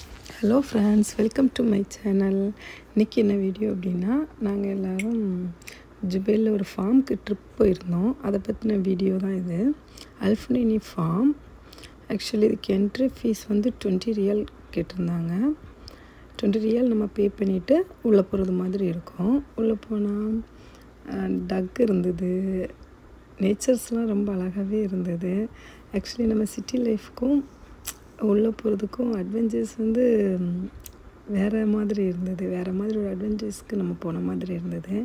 Hello friends, welcome to my channel. இன்றைக்கி என்ன video அப்படின்னா, நாங்கள் எல்லோரும் ஜுபைலில் ஒரு ஃபார்முக்கு ட்ரிப் போயிருந்தோம். அதை பற்றின வீடியோ தான் இது. அல்ஃபுனைனி ஃபார்ம். ஆக்சுவலி இதுக்கு என்ட்ரி ஃபீஸ் வந்து 20 ரியல் கேட்டிருந்தாங்க. 20 ரியல் நம்ம பே பண்ணிவிட்டு உள்ளே போகிறது மாதிரி இருக்கும். உள்ளே போனால் டக் இருந்தது, நேச்சர்ஸ்லாம் ரொம்ப அழகாகவே இருந்தது. ஆக்சுவலி நம்ம சிட்டி லைஃப்க்கும் உள்ளே போகிறதுக்கும் அட்வென்ச்சர்ஸ் வந்து வேறு மாதிரி இருந்தது. வேறு மாதிரி ஒரு அட்வென்ச்சர்ஸ்க்கு நம்ம போன மாதிரி இருந்தது.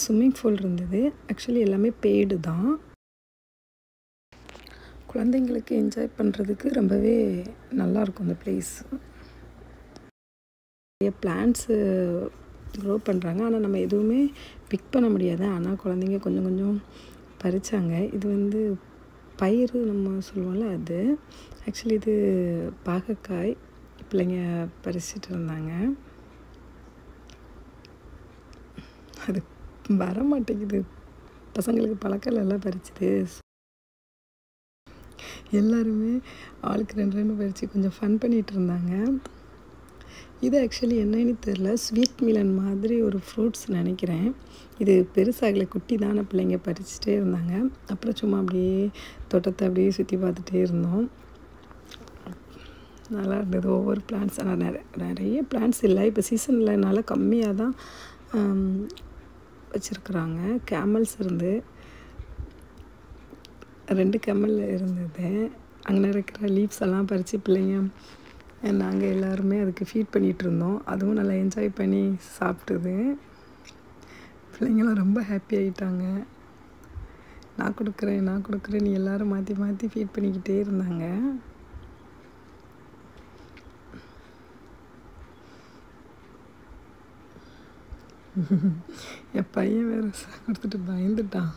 ஸ்விம்மிங் பூல் இருந்தது. ஆக்சுவலி எல்லாமே பெய்டு தான். குழந்தைங்களுக்கு என்ஜாய் பண்ணுறதுக்கு ரொம்பவே நல்லாயிருக்கும் இந்த பிளேஸ். நிறைய பிளான்ட்ஸு க்ரோ பண்ணுறாங்க. ஆனால் நம்ம எதுவுமே பிக் பண்ண முடியாது. ஆனால் குழந்தைங்க கொஞ்சம் கொஞ்சம் பறித்தாங்க. இது வந்து பயிறு நம்ம சொல்லுவோம்ல, அது ஆக்சுவலி இது பாகக்காய். பிள்ளைங்க பறிச்சிட்டு இருந்தாங்க. அது வர மாட்டேங்குது, பசங்களுக்கு பழக்கம் எல்லாம் பறிச்சுது. எல்லாருமே ஆளுக்கு 2 பறித்து கொஞ்சம் ஃபன் பண்ணிகிட்டு இருந்தாங்க. இது ஆக்சுவலி என்னன்னு தெரில, ஸ்வீட் மிலன் மாதிரி ஒரு ஃப்ரூட்ஸ் நினைக்கிறேன். இது பெருசாகலை, குட்டி தானே. பிள்ளைங்க பறிச்சுட்டே இருந்தாங்க. அப்புறம் சும்மா அப்படியே தோட்டத்தை அப்படியே சுற்றி பார்த்துட்டே இருந்தோம். நல்லா இருந்தது. ஒவ்வொரு பிளான்ட்ஸ், ஆனால் நிறைய பிளான்ட்ஸ் இல்லை. இப்போ சீசன் இல்லைனால கம்மியாக தான் வச்சுருக்குறாங்க. கேமல்ஸ் இருந்து 2 கேமல் இருந்தது. அங்கே இருக்கிற லீவ்ஸ் எல்லாம் பறித்து பிள்ளைங்க நாங்கள் எல்லாருமே அதுக்கு ஃபீட் பண்ணிகிட்ருந்தோம். அதுவும் நல்லா என்ஜாய் பண்ணி சாப்பிட்டுது. பிள்ளைங்களாம் ரொம்ப ஹாப்பி ஆகிட்டாங்க. நான் கொடுக்குறேன் நீ எல்லோரும் மாற்றி மாற்றி ஃபீட் பண்ணிக்கிட்டே இருந்தாங்க. என் பையன் வேறு கொடுத்துட்டு பயந்துட்டான்.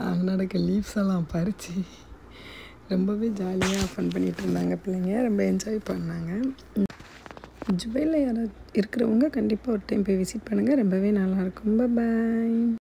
அங்கே நடக்க லீவ்ஸ் எல்லாம் பறித்து ரொம்பவே ஜாலியாக ஃபன் பண்ணிகிட்டு இருந்தாங்க. பிள்ளைங்க ரொம்ப என்ஜாய் பண்ணாங்க. ஜுபைலில் யாராவது இருக்கிறவங்க கண்டிப்பாக ஒரு டைம் போய் விசிட் பண்ணுங்கள். ரொம்பவே நல்லாயிருக்கும். பாய்.